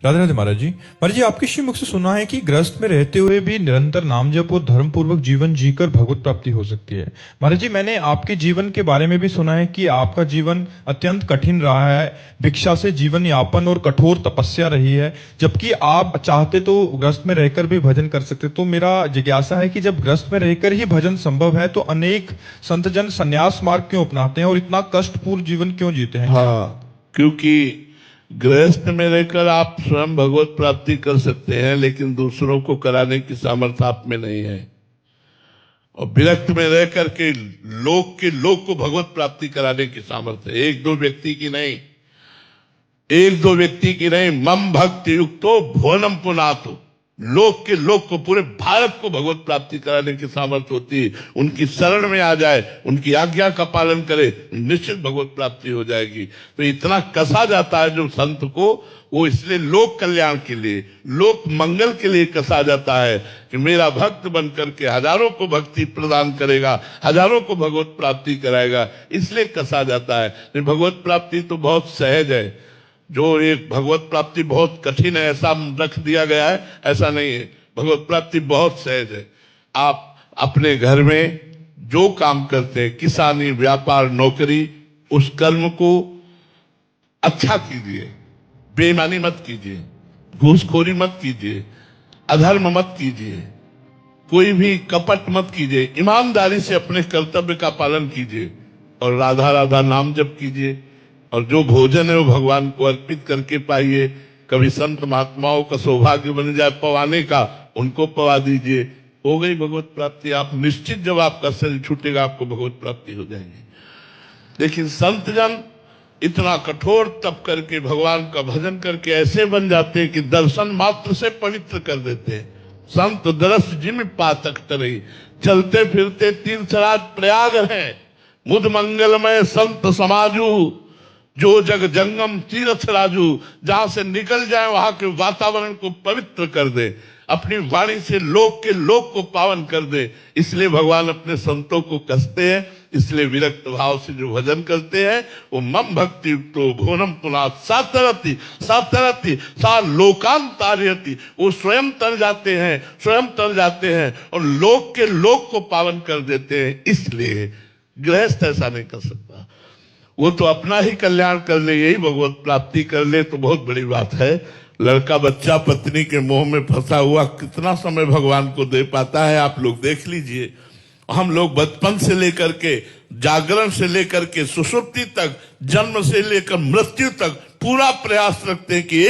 राधे राधे महाराज जी आपके श्री मुख से सुना है कि गृहस्थ में रहते हुए भी निरंतर नाम जप और धर्म पूर्वक जीवन जीकर भगवत प्राप्ति हो सकती है। महाराज जी मैंने आपके जीवन के बारे में भी सुना है कि आपका जीवन अत्यंत कठिन रहा है, भिक्षा से जीवन यापन और कठोर तपस्या रही है, जबकि आप चाहते तो गृहस्थ में रहकर भी भजन कर सकते। तो मेरा जिज्ञासा है कि जब गृहस्थ में रहकर ही भजन संभव है तो अनेक संतजन संन्यास मार्ग क्यों अपनाते हैं और इतना कष्टपूर्ण जीवन क्यों जीते हैं? हाँ, क्योंकि गृहस्थ में रहकर आप स्वयं भगवत प्राप्ति कर सकते हैं, लेकिन दूसरों को कराने की सामर्थ्य आप में नहीं है। और विरक्त में रह करके लोक को भगवत प्राप्ति कराने की सामर्थ्य है। एक दो व्यक्ति की नहीं, मम भक्ति युक्तो भुवनम पुनातो, लोक को, पूरे भारत को भगवत प्राप्ति कराने की सामर्थ्य होती है। उनकी शरण में आ जाए, उनकी आज्ञा का पालन करे, निश्चित भगवत प्राप्ति हो जाएगी। तो इतना कसा जाता है जो संत को, वो इसलिए लोक कल्याण के लिए, लोक मंगल के लिए कसा जाता है कि मेरा भक्त बन करके हजारों को भक्ति प्रदान करेगा, हजारों को भगवत प्राप्ति कराएगा, इसलिए कसा जाता है। भगवत प्राप्ति तो बहुत सहज है। जो एक भगवत प्राप्ति बहुत कठिन है ऐसा रख दिया गया है, ऐसा नहीं है। भगवत प्राप्ति बहुत सहज है। आप अपने घर में जो काम करते हैं, किसानी, व्यापार, नौकरी, उस कर्म को अच्छा कीजिए, बेईमानी मत कीजिए, घूसखोरी मत कीजिए, अधर्म मत कीजिए, कोई भी कपट मत कीजिए, ईमानदारी से अपने कर्तव्य का पालन कीजिए और राधा राधा नाम जप कीजिए। और जो भोजन है वो भगवान को अर्पित करके पाइए। कभी संत महात्माओं का सौभाग्य बन जाए पवाने का, उनको पवा दीजिए, हो गई भगवत प्राप्ति। आप निश्चित, जब आपका शरीर छूटेगा आपको भगवत प्राप्ति हो जाएगी। लेकिन संत जन इतना कठोर तप करके, भगवान का भजन करके ऐसे बन जाते हैं कि दर्शन मात्र से पवित्र कर देते हैं। संत दरस जिम पातक तरई, चलते फिरते तीर्थराज प्रयाग है, मुद मंगलमय संत समाजू, जो जग जंगम तीर्थ राजू, जहां से निकल जाए वहां के वातावरण को पवित्र कर दे, अपनी वाणी से लोक को पावन कर दे। इसलिए भगवान अपने संतों को कसते हैं। इसलिए विरक्त भाव से जो भजन करते हैं वो मम भक्ति युक्तो भुवनम पुनात सातरति सा लोकांतार्यति, वो स्वयं तर जाते हैं और लोक को पावन कर देते हैं। इसलिए गृहस्थ ऐसा नहीं कर सकता। वो तो अपना ही कल्याण कर ले, यही भगवत प्राप्ति कर ले तो बहुत बड़ी बात है। लड़का बच्चा पत्नी के मोह में फंसा हुआ कितना समय भगवान को दे पाता है, आप लोग देख लीजिए। हम लोग बचपन से लेकर के, जागरण से लेकर के सुषुप्ति तक, जन्म से लेकर मृत्यु तक पूरा प्रयास रखते हैं कि